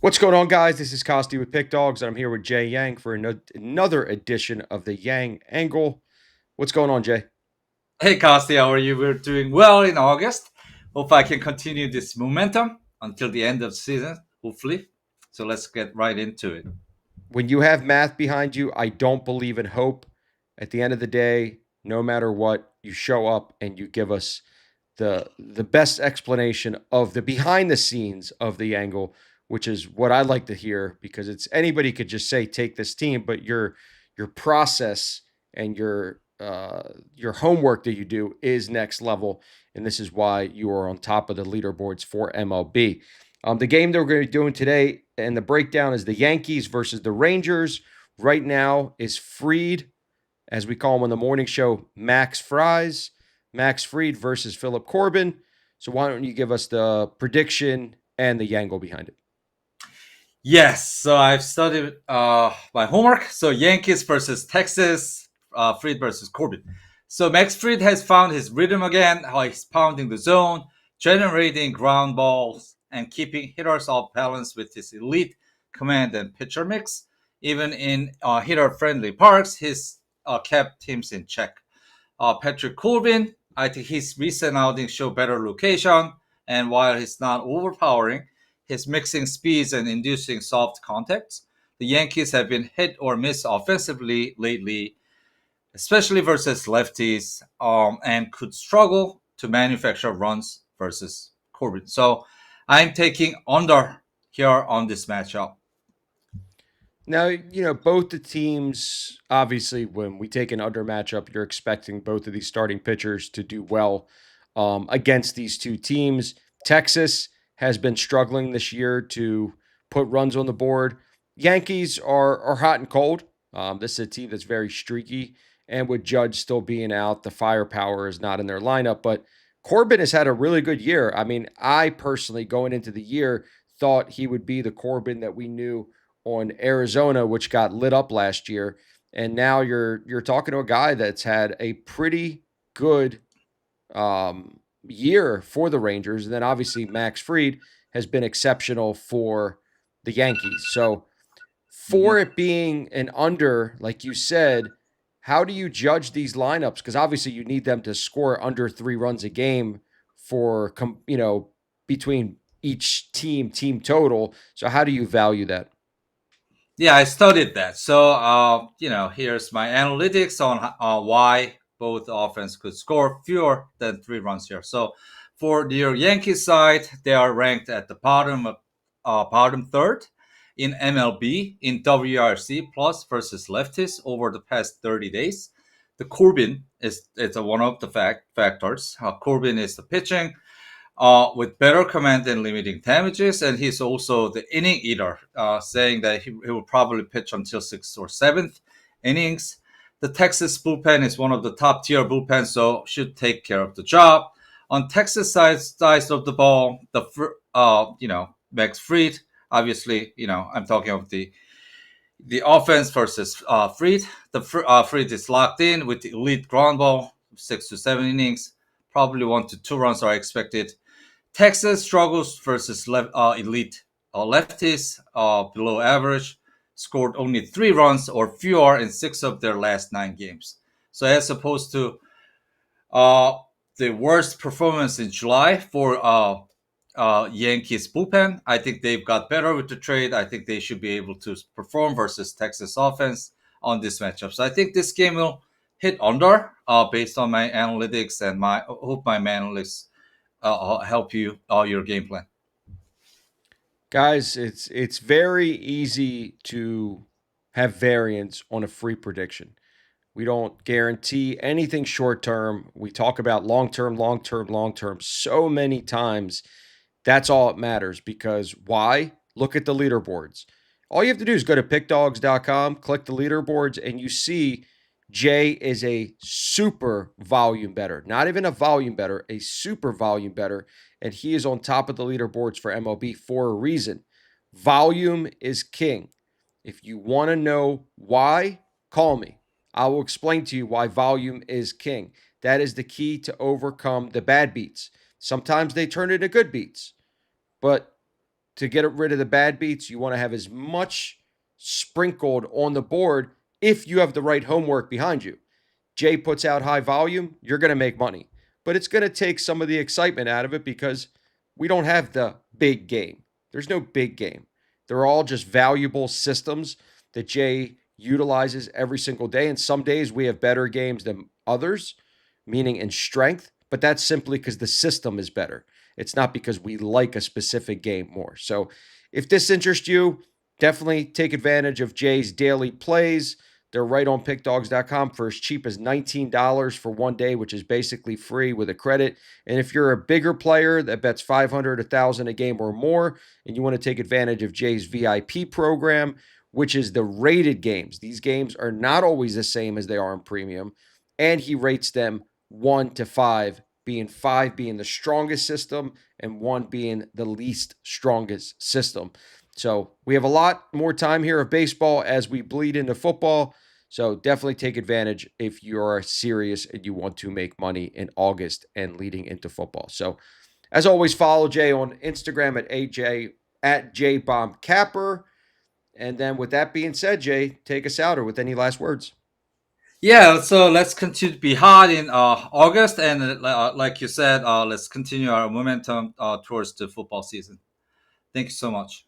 What's going on, guys? This is Costi with Pick Dogs, and I'm here with Jay Yang for another edition of the Yang Angle. What's going on, Jay? Hey, Costi, how are you? We're doing well in August. Hope I can continue this momentum until the end of the season, hopefully. So let's get right into it. When you have math behind you, I don't believe in hope. At the end of the day, no matter what, you show up and you give us the best explanation of the behind the scenes of the angle, which is what I like to hear because it's anybody could just say take this team, but your process and your homework that you do is next level, and this is why you are on top of the leaderboards for MLB. The game that we're going to be doing today and the breakdown is the Yankees versus the Rangers. Right now is Freed, as we call him on the morning show, Max Fries. Max Fried versus Philip Corbin. So why don't you give us the prediction and the Yangle behind it? Yes, so I've studied my homework. So Yankees versus Texas, Fried versus Corbin. So Max Fried has found his rhythm again. How he's pounding the zone, generating ground balls, and keeping hitters off balance with his elite command and pitcher mix. Even in hitter-friendly parks, he's kept teams in check. Patrick Corbin, I think his recent outings show better location, and while he's not overpowering, his mixing speeds and inducing soft contacts. The Yankees have been hit or miss offensively lately, especially versus lefties, and could struggle to manufacture runs versus Corbin. So I'm taking under here on this matchup. Now, both the teams, obviously, when we take an under matchup, you're expecting both of these starting pitchers to do well against these two teams. Texas has been struggling this year to put runs on the board. Yankees are hot and cold. This is a team that's very streaky, and with Judge still being out, the firepower is not in their lineup. But Corbin has had a really good year. I mean, I personally, going into the year, thought he would be the Corbin that we knew on Arizona, which got lit up last year. And now you're talking to a guy that's had a pretty good year for the Rangers. And then obviously Max Fried has been exceptional for the Yankees. So for Mhm. it being an under, like you said, how do you judge these lineups? Because obviously you need them to score under 3 runs a game for between each team total. So how do you value that? Yeah, I studied that. So, here's my analytics on why both offense could score fewer than 3 runs here. So, for the Yankees side, they are ranked at the bottom third in MLB in WRC plus versus lefties over the past 30 days. The Corbin is one of the factors. Corbin is the pitching with better command and limiting damages. And he's also the inning eater, saying that he will probably pitch until sixth or seventh innings. The Texas bullpen is one of the top tier bullpens, so should take care of the job. On Texas side of the ball, Max Fried, obviously, I'm talking of the offense versus Fried. Fried is locked in with the elite ground ball, 6 to 7 innings. Probably 1 to 2 runs are expected. Texas struggles versus elite lefties, below average, scored only 3 runs or fewer in 6 of their last 9 games. So as opposed to uh, the worst performance in July for Yankees bullpen, I think they've got better with the trade. I think they should be able to perform versus Texas offense on this matchup. So I think this game will hit under based on my analytics, and my hope my analytics help you your game plan. Guys, it's very easy to have variance on a free prediction. We don't guarantee anything short term. We talk about long term, long term, long term so many times. That's all it matters because why? Look at the leaderboards. All you have to do is go to pickdogs.com, click the leaderboards, and you see Jay is a super volume better. Not even a volume better, a super volume better. And he is on top of the leaderboards for MLB for a reason. Volume is king. If you want to know why, call me. I will explain to you why volume is king. That is the key to overcome the bad beats. Sometimes they turn into good beats, but to get rid of the bad beats, you want to have as much sprinkled on the board if you have the right homework behind you. Jay puts out high volume, you're going to make money. But it's going to take some of the excitement out of it because we don't have the big game. There's no big game. They're all just valuable systems that Jay utilizes every single day. And some days we have better games than others, meaning in strength, but that's simply because the system is better. It's not because we like a specific game more. So if this interests you, definitely take advantage of Jay's daily plays. They're right on pickdogs.com for as cheap as $19 for one day, which is basically free with a credit. And if you're a bigger player that bets 500, 1,000 a game or more, and you want to take advantage of Jay's VIP program, which is the rated games. These games are not always the same as they are in premium, and he rates them 1 to 5, being 5 being the strongest system and 1 being the least strongest system. So we have a lot more time here of baseball as we bleed into football. So definitely take advantage if you're serious and you want to make money in August and leading into football. So as always, follow Jay on Instagram at JBombCapper. And then with that being said, Jay, take us out or with any last words. Yeah, so let's continue to be hot in August, and like you said, let's continue our momentum towards the football season. Thank you so much.